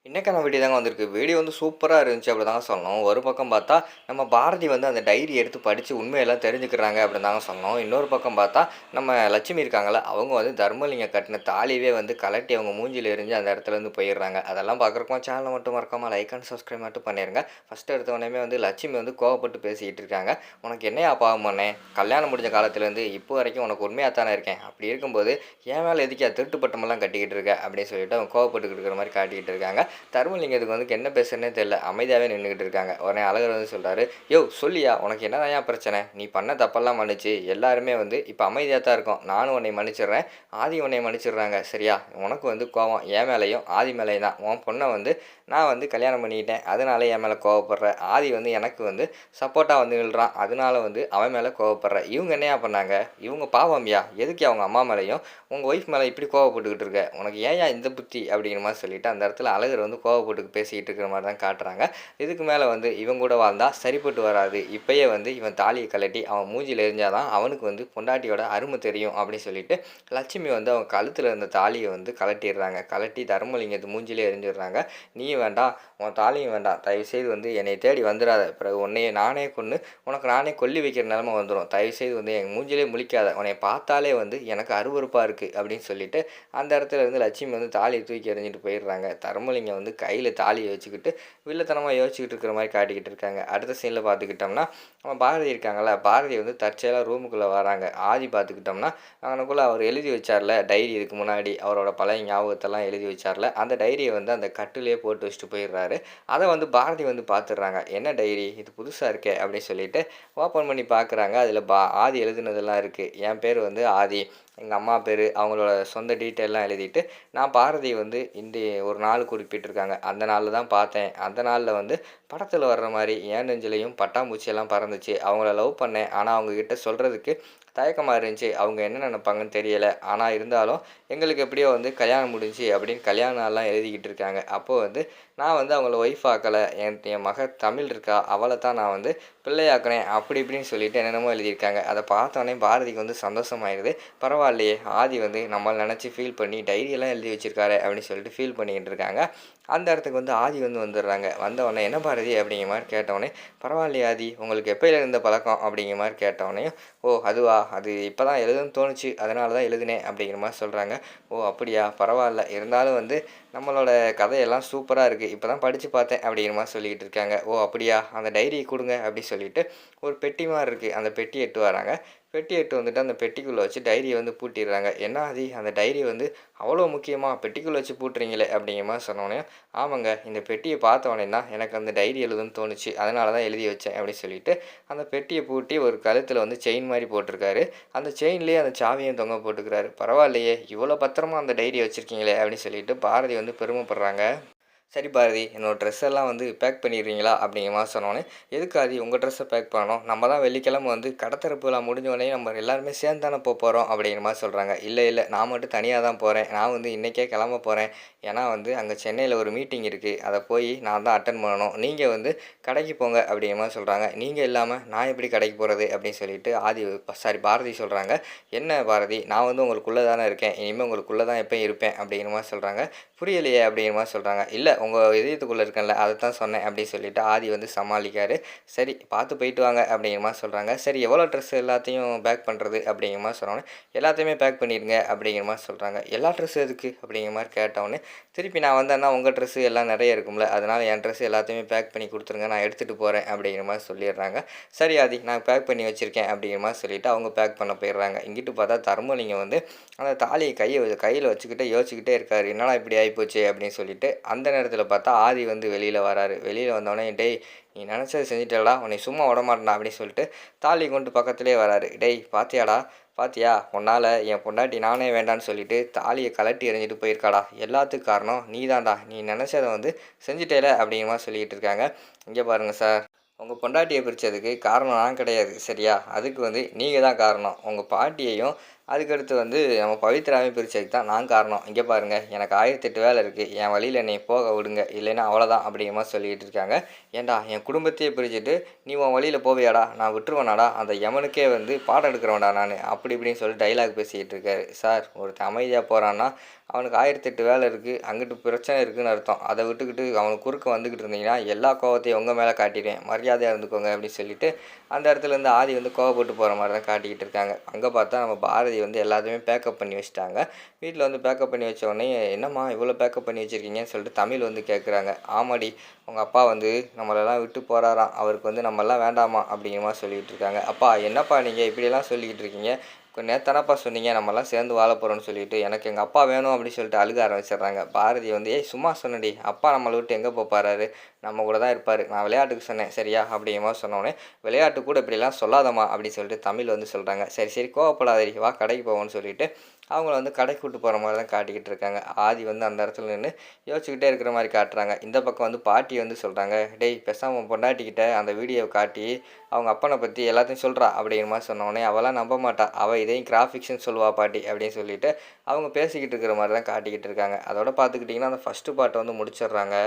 இன்னைக்கான வீடியோ தாங்க வந்திருக்கு. வீடியோ வந்து சூப்பரா இருந்துச்சு அப்படி தாங்க சொல்லணும். ஒரு பக்கம் பார்த்தா, நம்ம பாரதி வந்து அந்த டைரி எடுத்து படிச்சு உண்மையெல்லாம் தெரிஞ்சுக்கிறாங்க அப்படின்னு தாங்க சொல்லணும். இன்னொரு பக்கம் பார்த்தா, நம்ம லட்சுமி இருக்காங்கல்ல, அவங்க வந்து தர்மலிங்கம் கட்டின தாலியவே வந்து கழட்டி அவங்க மூஞ்சில எறிஞ்சு அந்த இடத்துலேருந்து போயிடுறாங்க. அதெல்லாம் பார்க்குறப்போ சேனலை மட்டும் மறக்காம லைக் அண்ட் சப்ஸ்கிரைப் மட்டும் பண்ணிருங்க. ஃபர்ஸ்ட் எடுத்த உடனேயுமே வந்து லட்சுமி வந்து கோவப்பட்டு பேசிக்கிட்டு இருக்காங்க. "உனக்கு என்னையா பாவம் பண்ணேன்? கல்யாணம் முடிஞ்ச காலத்துலேருந்து இப்போ வரைக்கும் உனக்கு உண்மையா தானே இருக்கேன். அப்படி இருக்கும்போது என் மேலே எதுக்குயா திருட்டு பட்டமெல்லாம் கட்டிக்கிட்டு இருக்க?" அப்படின்னு சொல்லிட்டு அவங்க கோவப்பட்டுக்கிட்டு இருக்கிற மாதிரி காட்டிக்கிட்டு இருக்காங்க. தர்மலிங்கத்துக்கு வந்து என்ன பேசுறதுனே தெரியல. அமைதியாவே நின்னுகிட்டு இருக்காங்க. உடனே அழகர் வந்து சொல்றாரு, "யோவ் சொல்லுயா, உனக்கு என்னதான்யா பிரச்சனை? நீ பண்ண தப்பெல்லாம் மன்னிச்சு எல்லாருமே வந்து இப்ப அமைதியா தான் இருக்கோம். நானும் உன்னை மன்னிச்சிடுறேன். ஆதி உன்னை மன்னிச்சிடுறாங்க. சரியா? உனக்கு வந்து கோவம் என் மேலயும், ஆதி மேலயும் தான். உன் பொண்ண வந்து நான் வந்து கல்யாணம் பண்ணிக்கிட்டேன். அதனால என் மேல கோவப்படுற. ஆதி வந்து எனக்கு வந்து சப்போர்ட்டா வந்து நில்றான். அதனால வந்து அவன் மேல கோவப்படுற. இவங்க என்னய்யா பண்ணாங்க? இவங்க பாவம்யா. எதுக்குயா அவங்க அம்மா மேலயும், உங்க ஒய்ஃப் மேல இப்படி கோவப்பட்டுக்கிட்டு இருக்க? உனக்கு ஏன்யா இந்த புத்தி?" அப்படிங்கிற மாரி சொல்லிட்டு அந்த இடத்துல அழகர் வந்து கோவப்பட்டு பேசிக்கிட்டு இருக்கிற மாதிரி தான் காட்டுறாங்க. இதுக்கு மேலே வந்து இவன் கூட வாழ்ந்தா சரிப்பட்டு வராது. இப்பயே வந்து இவன் தாலியை கழட்டி அவன் மூஞ்சில எறிஞ்சாதான் அவனுக்கு வந்து பொண்டாட்டியோட அருமை தெரியும் அப்படின்னு சொல்லிட்டு லட்சுமி வந்து அவன் கழுத்தில் இருந்த தாலியை வந்து கழட்டிடுறாங்க. கழட்டி தர்மலிங்கத்து மூஞ்சிலே எரிஞ்சிடுறாங்க. "நீயும் வேண்டாம், உன் தாலியும் வேண்டாம். தயவுசெய்து வந்து என்னை தேடி வந்துடாத. பிறகு உன்னைய நானே கொன்று உனக்கு நானே கொல்லி வைக்கிற நிலைமை வந்துடும். தயவுசெய்து வந்து என் மூஞ்சிலே முழிக்காத. உன்னை பார்த்தாலே வந்து எனக்கு அருவருப்பாக இருக்குது" அப்படின்னு சொல்லிட்டு அந்த இடத்துல இருந்து லட்சுமி வந்து தாலியை தூக்கி எறிஞ்சிட்டு போயிடுறாங்க. தர்மலிங்கம் வந்து கையில் தாலியை வச்சுக்கிட்டு வில்லத்தனமாக யோசிச்சுக்கிட்டு இருக்கிற மாதிரி காட்டிக்கிட்டு இருக்காங்க. அடுத்த சீனில் பார்த்துக்கிட்டோம்னா நம்ம பாரதி இருக்காங்கல்ல, பாரதி வந்து தற்செயலாக ரூமுக்குள்ளே வராங்க. ஆதி பார்த்துக்கிட்டோம்னா அவனுக்குள்ளே அவர் எழுதி வச்சார்ல டைரி, இதுக்கு முன்னாடி அவரோட பழைய ஞாபகத்தெல்லாம் எழுதி வச்சார்ல, அந்த டைரியை வந்து அந்த கட்டிலே போட்டு வச்சுட்டு போயிடுறாரு. அதை வந்து பாரதி வந்து பார்த்துடுறாங்க. "என்ன டைரி இது, புதுசாக இருக்கே" அப்படின்னு சொல்லிட்டு ஓப்பன் பண்ணி பார்க்குறாங்க. அதில் ஆதி எழுதுனதெல்லாம் இருக்குது. என் பேர் வந்து ஆதி, எங்கள் அம்மா பேர், அவங்களோட சொந்த டீட்டெயிலெலாம் எழுதிட்டு, நான் பாரதி வந்து இந்த ஒரு நாள் குறிப்பிட்டிருக்காங்க. அந்த நாளில் தான் பார்த்தேன். அந்த நாளில் வந்து படத்தில் வர்ற மாதிரி என் நெஞ்சிலையும் பட்டாம்பூச்சியெல்லாம் பறந்துச்சு. அவங்கள லவ் பண்ணேன். ஆனால் அவங்கக்கிட்ட சொல்கிறதுக்கு தயக்கமாக இருந்துச்சு. அவங்க என்ன நினைப்பாங்கன்னு தெரியலை. ஆனால் இருந்தாலும் எங்களுக்கு எப்படியோ வந்து கல்யாணம் முடிஞ்சுச்சு அப்படின்னு கல்யாண நாள்லாம் எழுதிக்கிட்டு இருக்காங்க. அப்போது வந்து நான் வந்து அவங்கள ஒய்ஃப் ஆக்கலை. என் என் மக தமிழ் இருக்கா, அவளை தான் நான் வந்து பிள்ளையாக்குனேன் அப்படி இப்படின்னு சொல்லிட்டு என்னென்னமோ எழுதியிருக்காங்க. அதை பார்த்தோன்னே பாரதிக்கு வந்து சந்தோஷமாயிருது. பரவாயில்லையே, ஆதி வந்து நம்மளை நினச்சி ஃபீல் பண்ணி டைரியெல்லாம் எழுதி வச்சிருக்காரு அப்படின்னு சொல்லிட்டு ஃபீல் பண்ணிக்கிட்டு இருக்காங்க. அந்த இடத்துக்கு வந்து ஆதி வந்து வந்துடுறாங்க. வந்தவொடனே, "என்ன பாரதி?" அப்படிங்கிற மாதிரி கேட்டவுடனே, "பரவாயில்லையே ஆதி, உங்களுக்கு எப்போயில இருந்த பழக்கம்?" அப்படிங்கிற மாதிரி கேட்டவுடனே, "ஓ அதுவா, அது இப்போ தான் எழுதணும்னு தோணுச்சு, அதனால தான் எழுதினேன்" அப்படிங்கிற மாதிரி சொல்கிறாங்க. "ஓ அப்படியா, பரவாயில்ல. இருந்தாலும் வந்து நம்மளோட கதையெல்லாம் சூப்பராக இருக்குது. இப்போ தான் படித்து பார்த்தேன்" அப்படிங்கிற மாதிரி சொல்லிக்கிட்டு இருக்காங்க. "ஓ அப்படியா, அந்த டைரியை கொடுங்க" அப்படி சொல்லிட்டு ஒரு பெட்டி மாதிரி இருக்குது. அந்த பெட்டியை எட்டு வராங்க. பெட்டி எட்டு வந்துட்டு அந்த பெட்டிக்குள்ளே வச்சு டைரியை வந்து பூட்டிடுறாங்க. "என்ன ஆதி, அந்த டைரி வந்து அவ்வளோ முக்கியமா? பெட்டிக்குள்ளே வச்சு பூட்டுறீங்களே" அப்படிங்கிற மாதிரி சொன்னோடனே, "ஆமாங்க, இந்த பெட்டியை பார்த்தோன்னே தான் எனக்கு அந்த டைரி எழுதணும்னு தோணுச்சு. அதனால தான் எழுதி வச்சேன்" அப்படின்னு சொல்லிட்டு அந்த பெட்டியை பூட்டி ஒரு கழுத்தில் வந்து செயின் மாதிரி போட்டிருக்காரு. அந்த செயின்லேயே அந்த சாவியும் தொங்க போட்டுக்கிறாரு. "பரவாயில்லையே, இவ்வளோ பத்திரமா அந்த டைரியை வச்சுருக்கீங்களே" அப்படின்னு சொல்லிட்டு பாரதி வந்து பெருமைப்படுறாங்க. "சரி பாரதி, என்னோடய ட்ரெஸ் எல்லாம் வந்து பேக் பண்ணிடுறீங்களா?" அப்படிங்கிற மாதிரி சொன்னோன்னே, "எதுக்கு ஆதி உங்கள் ட்ரெஸ்ஸை பேக் பண்ணணும்? நம்ம தான் வெள்ளிக்கிழமை வந்து கடத்தரப்பு விழா முடிஞ்ச உடனே நம்ம எல்லாருமே சேர்ந்து தானே போகிறோம்" அப்படிங்கிற மாதிரி சொல்கிறாங்க. "இல்லை இல்லை, நான் மட்டும் தனியாக தான் போகிறேன். நான் வந்து இன்றைக்கே கிளம்ப போகிறேன். ஏன்னா வந்து அங்கே சென்னையில் ஒரு மீட்டிங் இருக்குது. அதை போய் நான் தான் அட்டென்ட் பண்ணணும். நீங்கள் வந்து கடைக்கு போங்க" அப்படிங்கிற மாதிரி சொல்கிறாங்க. "நீங்கள் இல்லாமல் நான் எப்படி கடைக்கு போகிறது?" அப்படின்னு சொல்லிட்டு பாரதி சொல்கிறாங்க. "என்ன பாரதி, நான் வந்து உங்களுக்குள்ளே தானே இருக்கேன். இனிமேல் உங்களுக்குள்ளே தான் எப்பயும் இருப்பேன்" அப்படிங்கிற மாதிரி சொல்கிறாங்க. "புரியலையே" அப்படிங்கிற மாதிரி சொல்கிறாங்க. "இல்லை, உங்கள் இதயத்துக்குள்ளே இருக்கேன்ல, அதை தான் சொன்னேன்" அப்படின்னு சொல்லிட்டு ஆதி வந்து சமாளிக்காரு. "சரி, பார்த்து போயிட்டு வாங்க" அப்படிங்கிற மாதிரி சொல்கிறாங்க. "சரி, எவ்வளோ ட்ரெஸ் எல்லாத்தையும் பேக் பண்ணுறது?" அப்படிங்கிற மாதிரி சொன்னோன்னே, "எல்லாத்தையுமே பேக் பண்ணிடுங்க" அப்படிங்கிற மாதிரி சொல்கிறாங்க. "எல்லா ட்ரெஸ் எதுக்கு?" அப்படிங்கிற மாதிரி கேட்டவுடனே, "திருப்பி நான் வந்தேன்னா உங்கள் ட்ரெஸ்ஸு எல்லாம் நிறைய இருக்கும்ல, அதனால் என் ட்ரெஸ் எல்லாத்தையுமே பேக் பண்ணி கொடுத்துருங்க, நான் எடுத்துகிட்டு போகிறேன்" அப்படிங்கிற மாதிரி சொல்லிடுறாங்க. "சரி ஆதி, நான் பேக் பண்ணி வச்சுருக்கேன்" அப்படிங்கிற மாதிரி சொல்லிவிட்டு அவங்க பேக் பண்ண போயிடுறாங்க. இங்கிட்டு பார்த்தா தர்மலிங்கம் வந்து அந்த தாலியை கையில் வச்சுக்கிட்டே யோசிச்சுக்கிட்டே இருக்காரு. "என்னடா இப்படி ஆகிப்போச்சு" அப்படின்னு சொல்லிட்டு. அந்த நேரத்தில் பார்த்தா ஆதி வந்து வெளியில் வராரு. வெளியில் வந்தோடனே, "டேய், நீ நினச்சதை செஞ்சுட்டேடா, உன்னை சும்மா விடமாட்டேன்டா" அப்படின்னு சொல்லிட்டு தாலி கொண்டு பக்கத்துலேயே வராரு. "டேய் பாத்தியாடா, பாத்தியா, உன்னால் என் பொண்டாட்டி நானே வேண்டான்னு சொல்லிட்டு தாலியை கழட்டி எறிஞ்சிட்டு போயிருக்காடா. எல்லாத்துக்கும் காரணம் நீ தான்டா. நீ நினச்சதை வந்து செஞ்சுட்டேல" அப்படிங்கிற மாதிரி சொல்லிக்கிட்டு இருக்காங்க. "இங்கே பாருங்கள் சார், உங்கள் பொண்டாட்டியை பிரித்ததுக்கு காரணம் நான் கிடையாது, சரியா? அதுக்கு வந்து நீங்கள் தான் காரணம். உங்கள் பாட்டியையும் அதுக்கடுத்து வந்து நம்ம பவித்ராவே பிரிச்சதுக்கு தான் நான் காரணம். இங்கே பாருங்க எனக்கு 1008 வேலை இருக்குது, என் வழியில் என்னை போக விடுங்க, இல்லைன்னா அவ்வளோதான் அப்படிங்கிற மாதிரி சொல்லிக்கிட்டு இருக்காங்க. ஏன்டா என் குடும்பத்தையே பிரிச்சுட்டு நீ உன் வழியில் போவியாடா, நான் விட்டுருவேனாடா, அந்த யமனுக்கே வந்து பாடம் எடுக்கிறவன்டா நான், அப்படி இப்படின்னு சொல்லி டைலாக் பேசிக்கிட்டு இருக்காரு. சார் ஒருத்தன் அமைதியாக போகிறான்னா அவனுக்கு 1008 வேலை இருக்குது, அங்கிட்டு பிரச்சனை இருக்குதுன்னு அர்த்தம். அதை விட்டுக்கிட்டு அவனுக்கு குறுக்க வந்துக்கிட்டு இருந்தீங்கன்னா எல்லா கோவத்தையும் உங்கள் மேலே காட்டிடுவேன், மரியாதையாக இருந்துக்கோங்க அப்படின்னு சொல்லிட்டு அந்த இடத்துலேருந்து ஆதி வந்து கோவப்பட்டு போகிற மாதிரி தான் காட்டிக்கிட்டு இருக்காங்க. அங்கே பார்த்தா நம்ம பாரதி வந்து எல்லாத்தையுமே பேக்கப் பண்ணி வச்சுட்டாங்க. வீட்டில் வந்து பேக்கப் பண்ணி வச்ச உடனே என்னம்மா இவ்வளோ பேக்கப் பண்ணி வச்சுருக்கீங்கன்னு சொல்லிட்டு தமிழ் வந்து கேட்குறாங்க. ஆமாடி உங்கள் அப்பா வந்து நம்மளெல்லாம் விட்டு போகிறாராம், அவருக்கு வந்து நம்மளாம் வேண்டாமா அப்படிங்கிற மாதிரி சொல்லிகிட்டு இருக்காங்க. அப்பா என்னப்பா நீங்கள் இப்படியெல்லாம் சொல்லிக்கிட்டு இருக்கீங்க, நேத்தானப்பா சொன்னீங்க நம்மலாம் சேர்ந்து வாழ போகிறோம்னு சொல்லிட்டு, எனக்கு எங்கள் அப்பா வேணும் அப்படின்னு சொல்லிட்டு அழுக ஆரம்பிச்சிடுறாங்க. பாரதி வந்து ஏய் சும்மா சொன்னடி, அப்பா நம்மளை விட்டு எங்கே போகிறாரு, நம்ம கூட தான் இருப்பார், நான் விளையாட்டுக்கு சொன்னேன் சரியா அப்படிங்கிற மாதிரி சொன்னோடனே, விளையாட்டு கூட இப்படிலாம் சொல்லாதம்மா அப்படின்னு சொல்லிட்டு தமிழ் வந்து சொல்கிறாங்க. சரி சரி கோவப்படாதடி, வா கடைக்கு போவோம்னு சொல்லிட்டு அவங்கள வந்து கடைக்கு கூட்டு போகிற மாதிரி தான் காட்டிக்கிட்டு இருக்காங்க. ஆதி வந்து அந்த இடத்துல நின்று யோசிச்சுக்கிட்டே இருக்கிற மாதிரி காட்டுறாங்க. இந்த பக்கம் வந்து பாட்டி வந்து சொல்கிறாங்க, டேய் பேசாமல் பொண்டாட்டிக்கிட்ட அந்த வீடியோவை காட்டி அவங்க அப்பனை பற்றி எல்லாத்தையும் சொல்கிறா அப்படிங்கிற மாதிரி சொன்னோடனே அவளாம் நம்ப மாட்டா, அவள் இதையும் கிராஃபிக்ஸ்னு சொல்லுவா பாட்டி அப்படின்னு சொல்லிட்டு அவங்க பேசிக்கிட்டு இருக்கிற மாதிரி தான் காட்டிக்கிட்டு இருக்காங்க. அதோட பார்த்துக்கிட்டிங்கன்னா அந்த ஃபஸ்ட்டு பார்ட்டை வந்து முடிச்சிடுறாங்க.